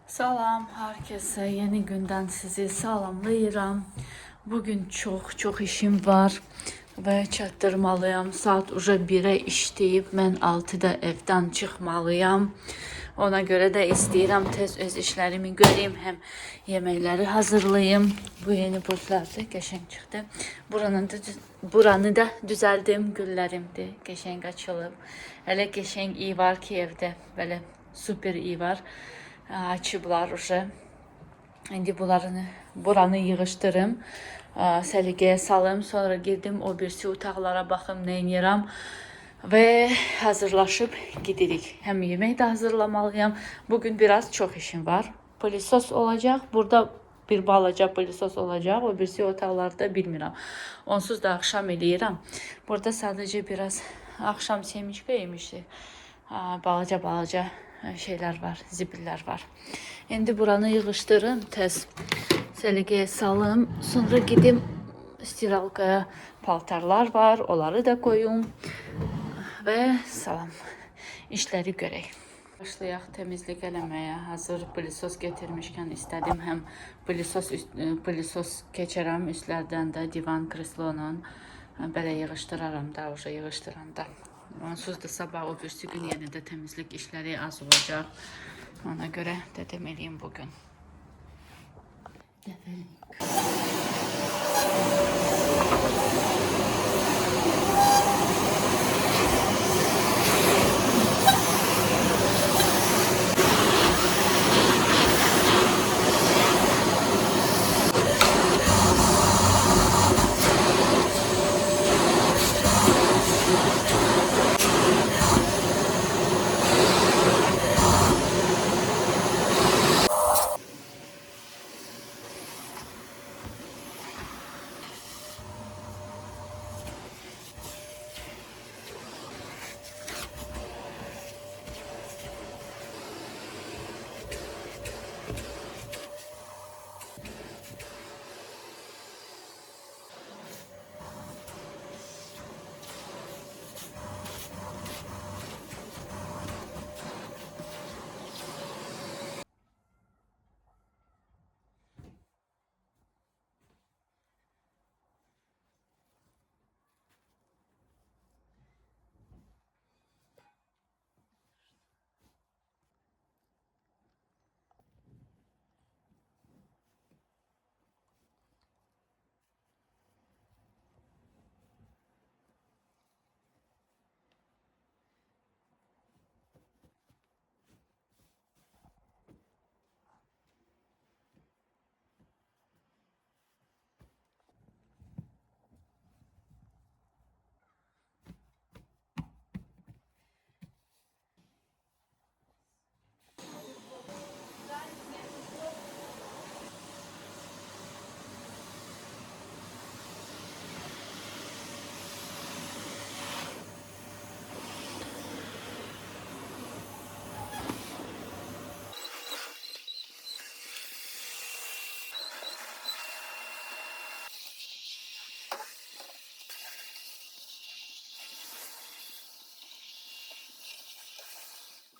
Salam herkese, yeni günden sizi salamlayıram. Bugün çok işim var ve çatdırmalıyam. Saat uca 1'ə işləyib, mən 6-da evdən çıxmalıyam. Ona görə də istəyirəm tez öz işlərimi göreyim, həm yeməkləri hazırlayayım. Bu yeni bulutlardı, qəşəng çıxdı. Buranı da düzəldim, güllərimdir, qəşəng açılıb. Hələ qəşəng iyi var ki evdə, belə super iyi var. Açıblar уже. İndi buranı yığışdırım, səliqəyə salım, sonra girdim o birisi otaqlara baxım, nə edirəm və hazırlaşıb gidirik. Həm yemək də hazırlamalıyam. Bugün biraz çox işim var. Pilisos olacaq. Burada bir balaca pilisos olacaq. O birisi otaqlarda bilmirəm. Onsuz da axşam eləyirəm. Burada sadəcə biraz axşam semiçka yemişdik. Balaca şeyler var, zibillər var. İndi buranı yığışdırım, tez səliqəyə salım. Sonra gidim istiralqaya, paltarlar var, onları da koyum və salam. İşləri görək. Başlayaq təmizlik eləməyə. Hazır pilisos getirmişkən istədim həm pilisos keçərəm üstlərdən də divan kreslonun. Belə yığışdıraram da, уже yığışdıranda. Onsuz da sabah o birisi gün yenə də təmizlik işləri az olacaq. Ona görə də demeliyim bugün.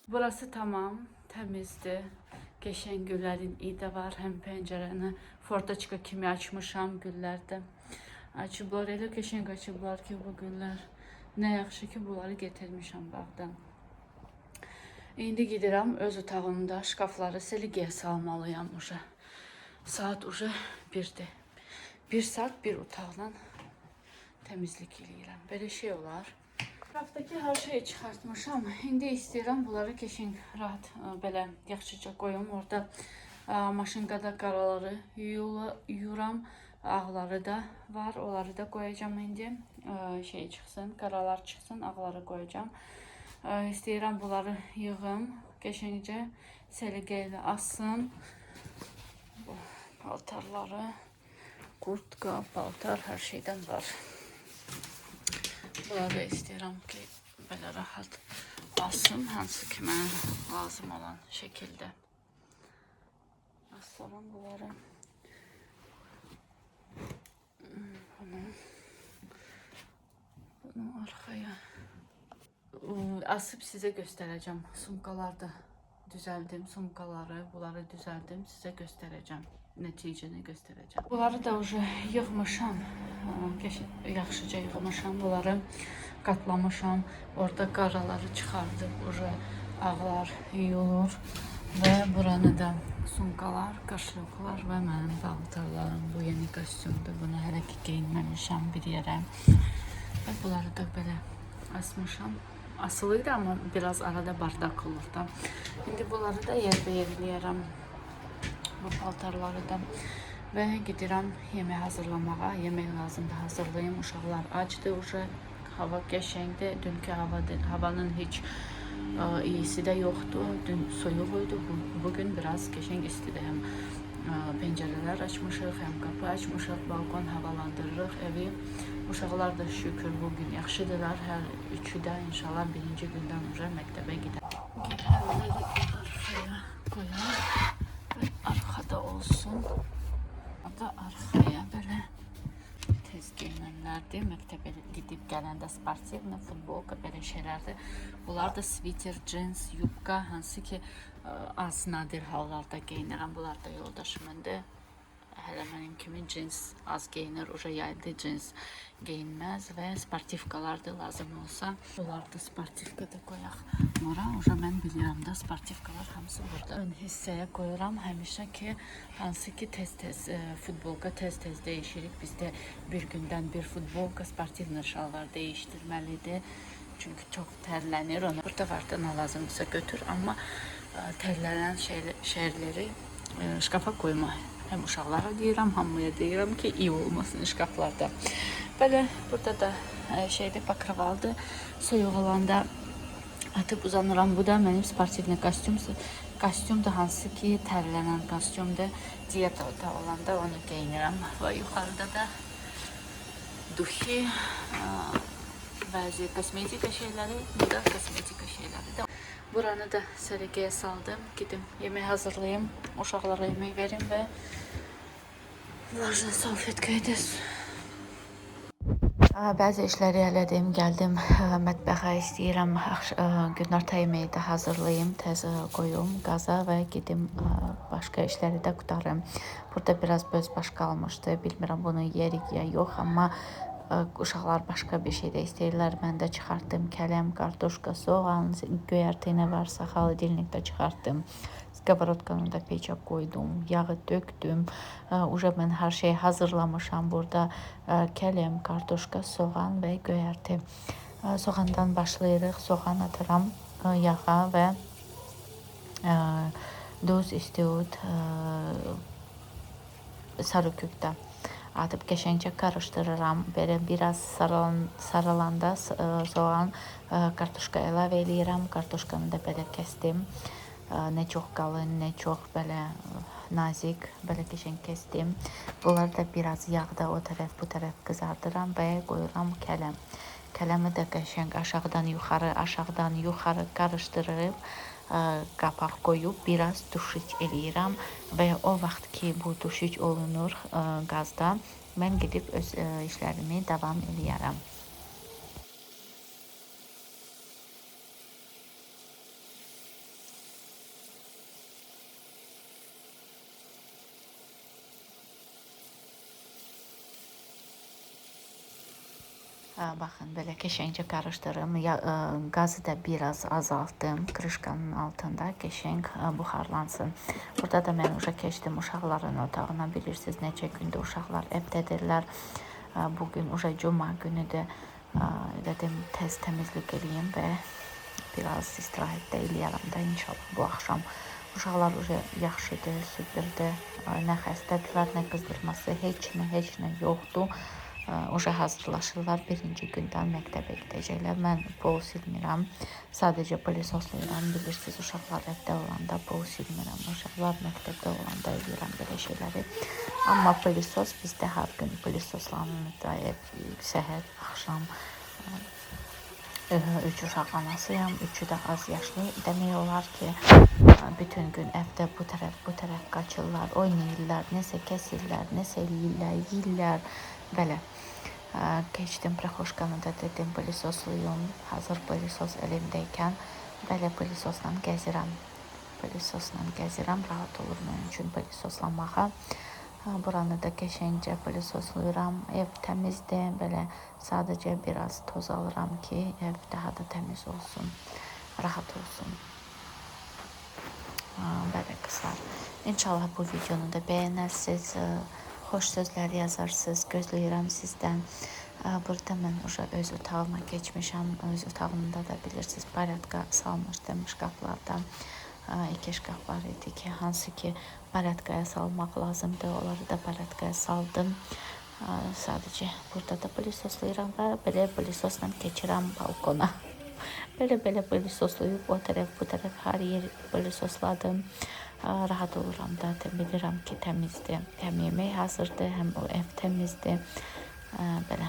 Burası tamam, təmizdir. Qəşəng güllərin iyi də var. Həm pəncərəni fortaçka kimi açmışam, güllər də açıblar. Elə qəşəng açıblar ki bu güllər. Nə yaxşı ki bunları getirmişəm bağdan. İndi gidirəm öz otağımda şkafları səliqəyə salmalıyam уже. Saat уже 1'dir. 1 saat bir otaqdan təmizlik eləyirəm. Belə şey olar. Şkaftaki her şeyi çıxartmışam. İndi istəyirəm bunları qəşəng rahat belə yaxşıca qoyum. Orada maşınqada qaraları yuyuram. Ağları da var. Onları da koyacağım indi. Şey çıxsın, qaralar çıxsın, ağları koyacağım. İstəyirəm bunları yığım. Qəşəngcə səliqə ilə assın. Bu paltarları, kurtka, paltar her şeyden var. Bunları istəyirəm ki belə rahat alsın, hansı ki mənə lazım olan şəkildə. Assalam bunları. Bunu arkaya asıp size göstereceğim sumkalarda. düzəldim sumkaları, bunları düzəldim, sizə göstərəcəm. Nəticəni göstərəcəm. Bunları da уже yığmışam. Yaxşıca yığmışam. Bunları qatlamışam. Orada qaraları çıxardıb уже ağlar yuyulur və buranı da sumkalar, qaşlıqlar və mənim paltarlarım. Bu yeni kostyumdur. Bunu hələ ki geyinməmişəm bir yerə. Və bunları da belə asmışam. Asılıydı ama biraz arada bardak olur da. İndi bunları da yerbəyer eləyərəm. Bu paltarları da və gedirəm yemək hazırlamağa. Yemək lazımdır hazırlayım. Uşaqlar acdı уже. Hava qəşəngdir. Dünkü havanın heç iyisi də yoxdur. Dün soyuq idi. Bugün biraz qəşəng istidir. Həm pəncərələr açmışıq, həm qapı açmışıq, balkon havalandırırıq evi. Uşaqlar da şükür bugün yaxşıdırlar. Hər üçü də inşallah birinci gündən уже məktəbə gedər. Gitarları arkaya qoyalım. Arkada olsun. Da arkaya böyle tez giyinənlərdir. Məktəbə gedib gələndə sportivna, futbolka belə şeylərdir. Bunlar da sviter, cins, yubka, hansı ki az nadir hallarda geyinirəm. Bunlar da yoldaşımındır. Hələ mənim kimi cins az geyinir, уже yayda cins geyinməz və sportivkalar da lazım olsa, bunlar da sportivka da qoyaq. Bura уже mən bilirəm də sportivkalar hamısı burada. Ön hissəyə qoyuram həmişə ki, hansı ki tez-tez futbolka tez-tez dəyişirik. Bizdə bir gündən bir futbolka, sportivna şalvar dəyişdirməlidir. Çünki çox tərlənir. Onu burada var da nə lazımdırsa götür, amma tərlənən şeyləri şkafa qoyma. Həm uşaqlara deyirəm, hamıya deyirəm ki, iyi olmasın şkaflarda. Belə burada da şeydə bakrovaldır. Soyuq olanda atıb uzanıram. Bu da mənim sportivli kostyumdur, hansı ki tərlənən kostyumdur. Diyetada olanda onu geyinirəm. Və yuxarıda da duhi, bəzi kosmetika şeyləri, bu da kosmetika şeyləri. Buranı da səliqəyə saldım. Gedim yemək hazırlayayım. Uşaqlara yemək verim və vlajna salfetkaya da bəzi işləri elədim, gəldim mətbəxə istəyirəm günorta yeməyi də hazırlayım, tez qoyum qaza və gedim başqa işləri də qutarım. Burada biraz böz-baş qalmışdı, bilmirəm bunu yerik ya yox, amma uşaqlar başqa bir şey də istəyirlər. Mən də çıxartdım kələm, kartoşka, soğan, göyərti nə varsa xalidilnikdə çıxartdım. Skabarodkanı da peçə qoydum, yağı döktüm. Uca mən hər şeyi hazırlamışam. Burada kələm, kartoşka, soğan və göyərti. Soğandan başlayırıq. Soğan atıram yağa və duz, istiot, sarı kökdə atıp qəşəngcə qarışdırıram. Belə biraz saralanda soğan, kartoşka əlavə eləyirəm. Kartoşkanı da belə kəsdim. Nə çox qalın, nə çox belə nazik, belə qəşəng kəsdim. Bunları da biraz yağda o tərəf, bu tərəf qızardıram və qoyuram kələm. Kələmi də qəşəng aşağıdan yuxarı qarışdırıb qapaq qoyub biraz duşiç eləyirəm və o vaxt ki bu duşiç olunur qazda, mən gedib öz işlərimi davam eləyərəm. Baxın, belə qəşəngcə qarışdırım. Qazı da biraz azaltdım. Krışkanın altında qəşəng buxarlansın. Burada da mən uşaq keçdim uşaqların otağına. Bilirsiniz, neçə gündür uşaqlar evdədirlər. Bugün uşaq cuma günüdür. Dedim, tez təmizlik eləyim və biraz istirahət də eləyərəm də inşallah bu axşam. Uşaqlar yaxşıdır, süpürdür. Nə xəstədirlər, nə qızdırması, heç nə yoxdur. Uşaq hazırlaşırlar, birinci gündən məktəbə gedəcəklər. Mən pol silmirəm, sadəcə plisoslayıram. Bilirsiniz, uşaqlar evdə olanda pol silmirəm. Uşaqlar məktəbdə olanda edirəm belə şeyləri. Amma plisos bizdə hər gün plisoslanır. Səhər, axşam. 3 uşaq anasıyam, 3'ü də az yaşlı. Demək olar ki, bütün gün evdə bu tərəf qaçırlar, oynayırlar, nəsə kəsirlər, nəsə yeyirlər, belə. Keçdim praxoşkanı da dedim, pilisosluyum. Hazır pilisos elimdəykən belə pilisosla gəzirəm. Pılesosla gəzirəm, rahat olur mənim üçün pılesoslamağa. Buranı da qəşəngcə pılesosluyuram. Ev təmizdir, belə sadəcə biraz toz alıram ki, ev daha da təmiz olsun, rahat olsun. Belə qızlar. İnşallah bu videonu da bəyənərsiniz, xoş sözlər yazarsınız, gözləyirəm sizdən. Burada mən öz otağıma keçmişəm. Öz otağımda da bilirsiniz, порядка salmışdım şkaflardan. 2 şkaf var idi ki, hansı ki порядкaya salmaq lazımdı. Onları da порядкaya saldım. Sadəcə burada da pılesoslayıram və belə pılesosla keçirəm balkona. Belə pılesosluyub o tərəf bu tərəf hər yer pılesosladım. Rahat oluram da, bilirəm ki təmizdir. Həm yemək hazırdır, həm o ev təmizdir. Belə.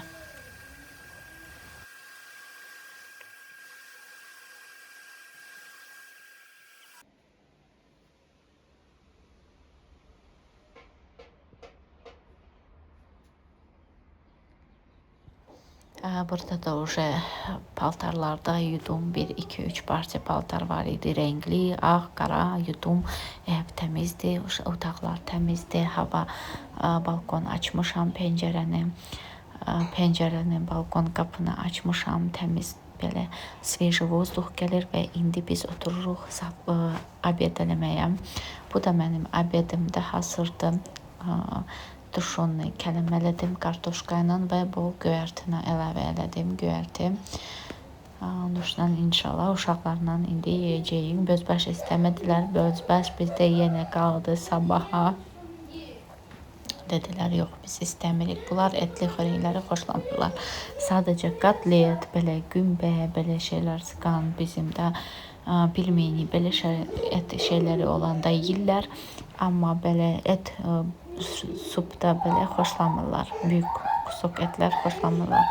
Burada da paltarlarda yudum 1, 2, 3 parça paltar var idi. Renkli, ağ, qara yudum. Ev təmizdir, otaqlar təmizdir. Hava, balkon açmışam, pəncərəni, balkon qapını açmışam. Təmiz belə sveji vozdux gəlir və indi biz otururuq obed eləməyə. Bu da mənim obedimdə hazırdır. Tuşunu kələmələdim kartoşka ilə və bol göyərtinə əlavə elədim. Göyərti. Ondan inşallah uşaqlarla indi yeyəcəyim. Bözbaş istəmədilər. Bözbaş bizdə yenə qaldı sabaha. Dedilər, yox, biz istəmirik. Bunlar etli xörəkləri xoşlamırlar. Sadəcə qatlet, belə gümbə, belə şeylər sıqan bizim də bilməyini, belə et şeyləri olanda yeyirlər. Amma belə et supda belə xoşlamırlar. Böyük qusok etlər xoşlamırlar.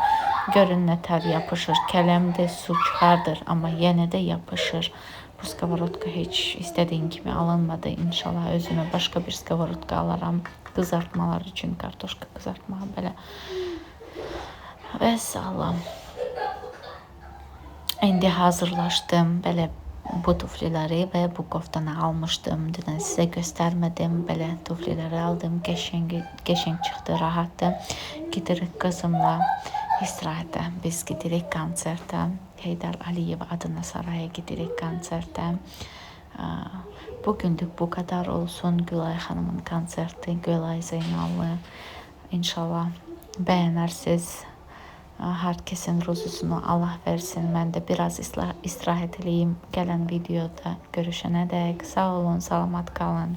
Görün nətər yapışır. Kələmdə su çıxardır, amma yenə də yapışır. Bu skоворodka heç istədiyim kimi alınmadı. İnşallah özümə başqa bir skоворodka alaram. Qızartmalar üçün, kartoşka qızartmağa belə. Və salam. İndi hazırlaşdım. Belə bu tufliləri və bu koftanı almışdım. Dünən sizə göstərmədim. Belə tufliləri aldım. Qəşəng çıxdı, rahatdır. Gidirik qızımla istirahətə. Biz gidirik konsertə. Heydər Əliyev adına saraya gidirik konsertə. Bugünlük bu kadar olsun. Gülay xanımın konserti, Gülay Zeynallı. İnşallah bəyənərsiniz. Hər kəsin ruzusunu Allah versin. Mən də biraz istirahət edeyim. Gələn videoda görüşənədək sağ olun, salamat qalın.